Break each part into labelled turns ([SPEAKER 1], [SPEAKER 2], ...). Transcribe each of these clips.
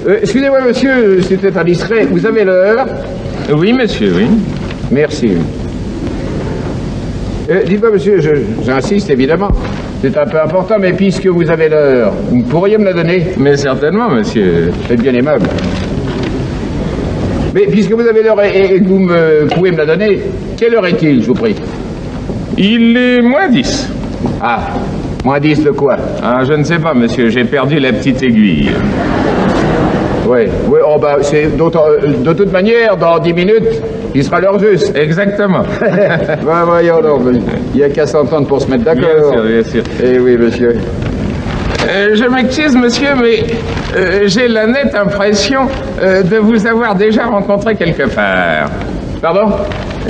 [SPEAKER 1] Excusez-moi, monsieur, c'était indiscret. Vous avez l'heure?
[SPEAKER 2] Oui, monsieur, oui.
[SPEAKER 1] Merci. Dites-moi, monsieur, j'insiste évidemment. C'est un peu important, mais puisque vous avez l'heure, vous pourriez me la donner?
[SPEAKER 2] Mais certainement, monsieur.
[SPEAKER 1] C'est bien aimable. Mais puisque vous avez l'heure et que vous pouvez me la donner, quelle heure est-il, je vous prie?
[SPEAKER 2] Il est moins 10.
[SPEAKER 1] Ah, moins 10 de quoi?
[SPEAKER 2] Ah, je ne sais pas, monsieur, j'ai perdu la petite aiguille.
[SPEAKER 1] Oui, oh bah, de toute manière, dans 10 minutes, il sera l'heure juste.
[SPEAKER 2] Exactement.
[SPEAKER 1] Ben voyons donc, il n'y a qu'à s'entendre pour se mettre d'accord.
[SPEAKER 2] Bien sûr, bien sûr.
[SPEAKER 1] Eh oui, monsieur.
[SPEAKER 2] Je m'excuse, monsieur, mais j'ai la nette impression de vous avoir déjà rencontré quelque part.
[SPEAKER 1] Pardon?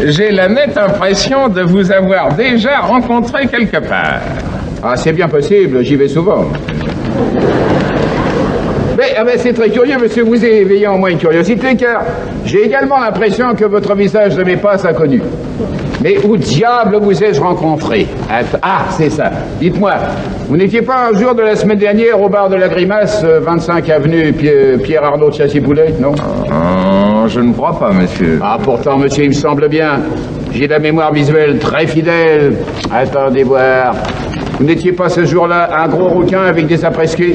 [SPEAKER 2] J'ai la nette impression de vous avoir déjà rencontré quelque part.
[SPEAKER 1] Ah, c'est bien possible, j'y vais souvent. Mais c'est très curieux, monsieur, vous éveillez en moi une curiosité, car j'ai également l'impression que votre visage ne m'est pas inconnu. Mais où diable vous ai-je rencontré? Ah, c'est ça. Dites-moi, vous n'étiez pas un jour de la semaine dernière au bar de la Grimace, 25 avenue Pierre Arnaud de Châssy-Poulet, non?
[SPEAKER 2] Je ne crois pas, monsieur.
[SPEAKER 1] Ah, pourtant, monsieur, il me semble bien. J'ai la mémoire visuelle très fidèle. Attendez voir. Vous n'étiez pas ce jour-là un gros rouquin avec des après-ski?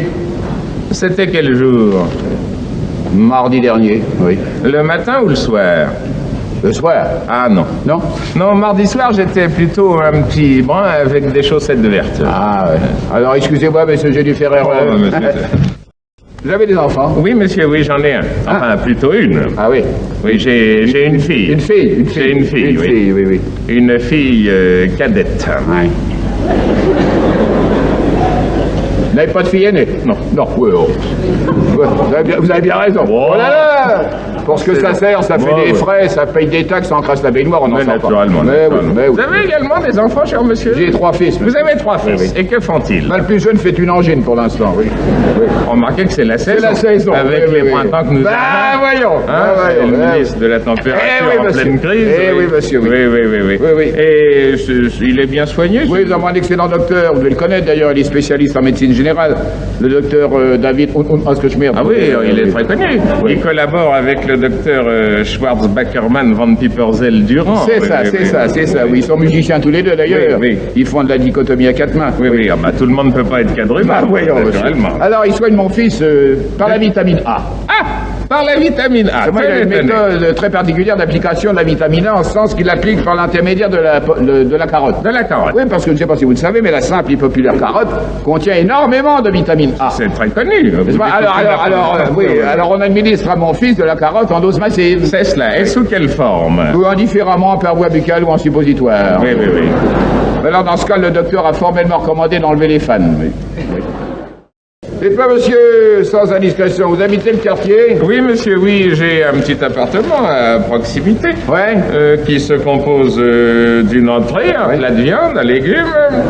[SPEAKER 2] C'était quel jour?
[SPEAKER 1] Mardi dernier, oui.
[SPEAKER 2] Le matin ou le soir?
[SPEAKER 1] Le soir?
[SPEAKER 2] Ah non.
[SPEAKER 1] Non?
[SPEAKER 2] Non, mardi soir, j'étais plutôt un petit brun avec des chaussettes vertes.
[SPEAKER 1] Ah, ouais. Alors, excusez-moi, monsieur, j'ai dû faire erreur.
[SPEAKER 2] Oh, monsieur.
[SPEAKER 1] Vous avez des enfants?
[SPEAKER 2] Oui, monsieur, oui, j'en ai un. Enfin, plutôt une.
[SPEAKER 1] Ah oui?
[SPEAKER 2] Oui, j'ai une fille.
[SPEAKER 1] Une fille?
[SPEAKER 2] J'ai une fille, oui.
[SPEAKER 1] Fille, oui, oui.
[SPEAKER 2] Une fille cadette.
[SPEAKER 1] Ouais. Vous n'avez pas de fille aînée?
[SPEAKER 2] Non.
[SPEAKER 1] Non, oui, oh. Vous avez bien raison. Oh là là! Pour ce que ça sert, ça fait des frais, ça paye des taxes, ça encrasse la baignoire, on en sort pas.
[SPEAKER 2] Naturellement.
[SPEAKER 1] Mais oui.
[SPEAKER 2] Vous avez également des enfants, cher monsieur?
[SPEAKER 1] J'ai 3 fils.
[SPEAKER 2] Vous avez 3 fils.
[SPEAKER 1] Oui.
[SPEAKER 2] Et que font-ils?
[SPEAKER 1] Le plus jeune fait une angine pour l'instant, oui.
[SPEAKER 2] Remarquez que c'est la saison.
[SPEAKER 1] C'est la saison.
[SPEAKER 2] Avec
[SPEAKER 1] oui,
[SPEAKER 2] les
[SPEAKER 1] oui,
[SPEAKER 2] printemps que nous avons.
[SPEAKER 1] Ah, voyons.
[SPEAKER 2] C'est le ministre de la température en pleine crise.
[SPEAKER 1] Oui, monsieur.
[SPEAKER 2] Oui. Et il est bien soigné?
[SPEAKER 1] Oui, nous avons un excellent docteur. Vous devez le connaître d'ailleurs, il est spécialiste en médecine générale. Le docteur David...
[SPEAKER 2] Ah oui, il est très connu. Oui. Il collabore avec le docteur Schwarzbackerman van Pieperzel-Durand.
[SPEAKER 1] C'est ça. Oui, ils sont musiciens tous les deux d'ailleurs.
[SPEAKER 2] Oui.
[SPEAKER 1] Ils font de la dichotomie à 4 mains.
[SPEAKER 2] Oui. Ah, bah, tout le monde ne peut pas être cadré, naturellement.
[SPEAKER 1] Alors, il soigne mon fils par la vitamine A.
[SPEAKER 2] Ah! Par la vitamine A.
[SPEAKER 1] Il a une méthode très particulière d'application de la vitamine A, en ce sens qu'il l'applique par l'intermédiaire de la carotte.
[SPEAKER 2] De la carotte.
[SPEAKER 1] Oui, parce que je ne sais pas si vous le savez, mais la simple et populaire carotte contient énormément de vitamine A.
[SPEAKER 2] C'est très connu.
[SPEAKER 1] Alors on administre à mon fils de la carotte en dose massive.
[SPEAKER 2] C'est cela. Et sous quelle forme?
[SPEAKER 1] Ou indifféremment par voie buccale ou en suppositoire.
[SPEAKER 2] Oui.
[SPEAKER 1] Alors dans ce cas, le docteur a formellement recommandé d'enlever les fans. Oui. Dites-moi, monsieur, sans indiscrétion, vous habitez le quartier?
[SPEAKER 2] Oui, monsieur, oui, j'ai un petit appartement à proximité.
[SPEAKER 1] Ouais.
[SPEAKER 2] Qui se compose d'une entrée, un plat de viande, un légume.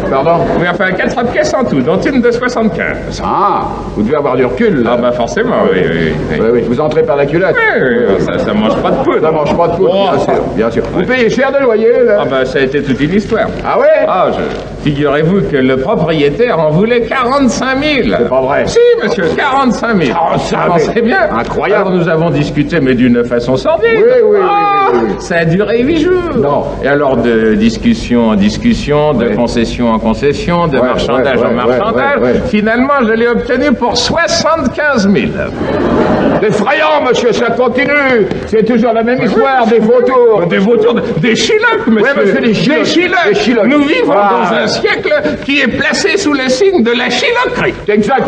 [SPEAKER 1] Pardon?
[SPEAKER 2] Oui, enfin, 4 pièces en tout, dont une de 75.
[SPEAKER 1] Ah, vous devez avoir du recul, là.
[SPEAKER 2] Ah, bah forcément, oui.
[SPEAKER 1] Vous entrez par la culotte?
[SPEAKER 2] Oui, ça mange pas de poudre.
[SPEAKER 1] Ça mange pas de poudre, bien sûr. Vous payez cher de loyer, là?
[SPEAKER 2] Ah, bah ça a été toute une histoire.
[SPEAKER 1] Ah ouais?
[SPEAKER 2] Ah, figurez-vous que le propriétaire en voulait 45 000.
[SPEAKER 1] C'est pas vrai.
[SPEAKER 2] Si, monsieur, 45 000.
[SPEAKER 1] 45 000.
[SPEAKER 2] C'est bien.
[SPEAKER 1] Incroyable.
[SPEAKER 2] Alors nous avons discuté, mais d'une façon sordide.
[SPEAKER 1] Oui.
[SPEAKER 2] Ça a duré 8 jours.
[SPEAKER 1] Non.
[SPEAKER 2] Et alors de discussion en discussion, de concession en concession, de marchandage en marchandage, finalement je l'ai obtenu pour 75 000.
[SPEAKER 1] Effrayant, monsieur, ça continue. C'est toujours la même histoire, des vautours.
[SPEAKER 2] Des vautours, des chilocs, monsieur.
[SPEAKER 1] Oui, monsieur, des chilocs.
[SPEAKER 2] Nous vivons dans un siècle qui est placé sous le signe de la chiloquerie.
[SPEAKER 1] Exact.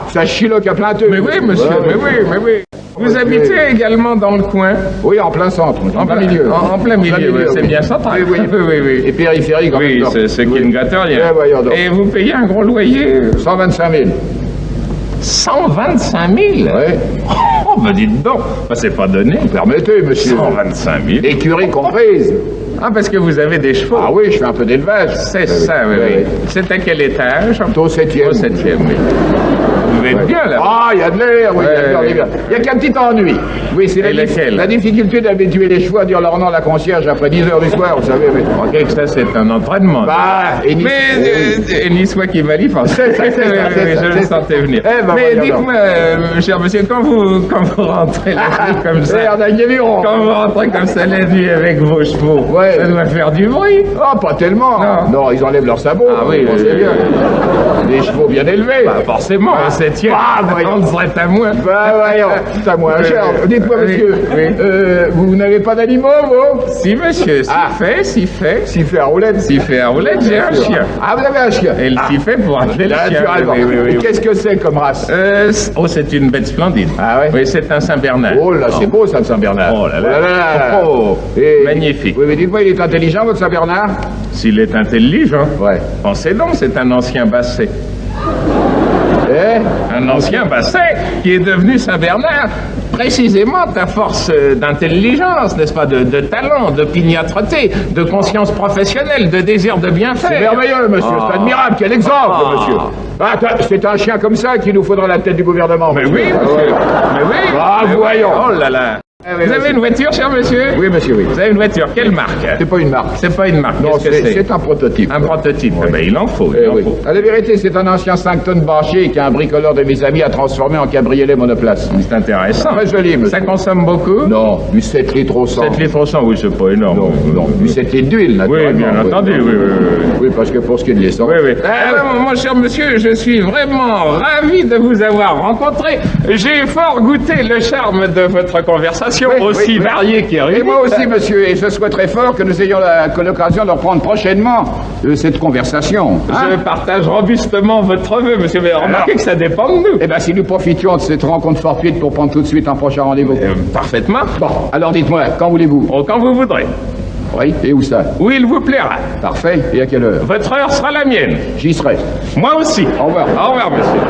[SPEAKER 1] Ça chiloque à plein teux.
[SPEAKER 2] Mais oui, monsieur, mais oui. Vous habitez également dans le coin?
[SPEAKER 1] Oui, en plein centre, en plein milieu.
[SPEAKER 2] En plein milieu, c'est bien central.
[SPEAKER 1] Oui.
[SPEAKER 2] Et
[SPEAKER 1] périphérique en même temps.
[SPEAKER 2] Oui, c'est qui ne gâte rien. Et vous payez un gros loyer?
[SPEAKER 1] 125 000.
[SPEAKER 2] 125 000?
[SPEAKER 1] Oui.
[SPEAKER 2] Oh, ben dites donc. Ben, c'est pas donné.
[SPEAKER 1] Permettez, monsieur.
[SPEAKER 2] 125 000.
[SPEAKER 1] Écurie comprise.
[SPEAKER 2] Ah, parce que vous avez des chevaux?
[SPEAKER 1] Ah oui, je fais un peu d'élevage.
[SPEAKER 2] C'est ça, oui. C'est à quel étage?
[SPEAKER 1] Au 7e.
[SPEAKER 2] Au 7e, oui. devez être bien, là.
[SPEAKER 1] Ah, il y a de l'air, oui, il y a qu'un petit ennui. Oui, c'est la difficulté d'habituer les chevaux à dire leur nom à la concierge après 10 heures du soir, vous savez.
[SPEAKER 2] Ok, ça, c'est un entraînement.
[SPEAKER 1] Bah,
[SPEAKER 2] et Niçois qui va l'y penser. Je le sentais venir. Mais dites-moi, cher monsieur, quand vous rentrez la nuit comme ça, quand vous rentrez comme ça la nuit avec vos chevaux, ça doit faire du bruit.
[SPEAKER 1] Ah, pas tellement. Non, ils enlèvent leurs sabots.
[SPEAKER 2] Ah oui,
[SPEAKER 1] c'est bien. Des chevaux bien élevés.
[SPEAKER 2] Bah, forcément, au 7e, on serait à moins.
[SPEAKER 1] Bah, voyons, c'est à moins cher. Dites-moi, monsieur, vous n'avez pas d'animaux, vous?
[SPEAKER 2] Si, monsieur, s'il fait.
[SPEAKER 1] S'il fait à roulette.
[SPEAKER 2] S'il fait à roulette, j'ai un chien.
[SPEAKER 1] Ah, vous avez un chien?
[SPEAKER 2] Et s'il fait pour appeler le chien.
[SPEAKER 1] Oui. Qu'est-ce que c'est comme race?
[SPEAKER 2] C'est une bête splendide.
[SPEAKER 1] Ah ouais?
[SPEAKER 2] Oui, c'est un Saint-Bernard.
[SPEAKER 1] Oh là, c'est beau, ça, le Saint-Bernard.
[SPEAKER 2] Oh là là. Magnifique.
[SPEAKER 1] Oui, mais dites-moi, il est intelligent, votre Saint-Bernard?
[SPEAKER 2] S'il est intelligent.
[SPEAKER 1] Ouais.
[SPEAKER 2] Pensez donc, c'est un ancien basset. Un ancien basset qui est devenu Saint-Bernard, précisément à force d'intelligence, n'est-ce pas, de talent, d'opiniâtreté, de conscience professionnelle, de désir de bien faire.
[SPEAKER 1] C'est merveilleux, monsieur, c'est admirable, quel exemple, monsieur. C'est un chien comme ça qu'il nous faudra à la tête du gouvernement.
[SPEAKER 2] Mais oui, monsieur. Mais oui.
[SPEAKER 1] Voyons.
[SPEAKER 2] Oh là là. Vous avez une voiture, cher monsieur?
[SPEAKER 1] Oui, monsieur, oui.
[SPEAKER 2] Vous avez une voiture, quelle marque?
[SPEAKER 1] C'est pas une marque.
[SPEAKER 2] C'est pas une marque,
[SPEAKER 1] non, c'est un prototype.
[SPEAKER 2] Un prototype, il en faut,
[SPEAKER 1] À la vérité, c'est un ancien 5 tonnes bâché qu'un bricoleur de mes amis a transformé en cabriolet monoplace.
[SPEAKER 2] C'est intéressant.
[SPEAKER 1] Très joli, monsieur.
[SPEAKER 2] Ça consomme beaucoup?
[SPEAKER 1] Non, du 7 litres au 100.
[SPEAKER 2] 7 litres au 100, oui, c'est pas énorme.
[SPEAKER 1] Non, du 7 litres d'huile, naturellement.
[SPEAKER 2] Oui, bien entendu, oui.
[SPEAKER 1] Oui, parce que pour ce qui est de l'essence...
[SPEAKER 2] Oui. Mon cher monsieur, je suis vraiment ravi de vous avoir rencontré. J'ai fort goûté le charme de votre conversation, aussi variée qu'érudite.
[SPEAKER 1] Et moi aussi, monsieur, et je souhaiterais fort que nous ayons l'occasion de reprendre prochainement cette conversation.
[SPEAKER 2] Je partage robustement votre vœu, monsieur, mais remarquez que ça dépend de nous.
[SPEAKER 1] Eh bien, si nous profitions de cette rencontre fortuite pour prendre tout de suite un prochain rendez-vous.
[SPEAKER 2] Parfaitement.
[SPEAKER 1] Bon, alors dites-moi, quand voulez-vous?
[SPEAKER 2] Quand vous voudrez.
[SPEAKER 1] Oui, et où ça?
[SPEAKER 2] Où il vous plaira.
[SPEAKER 1] Parfait, et à quelle heure?
[SPEAKER 2] Votre heure sera la mienne.
[SPEAKER 1] J'y serai.
[SPEAKER 2] Moi aussi.
[SPEAKER 1] Au revoir.
[SPEAKER 2] Au revoir, monsieur.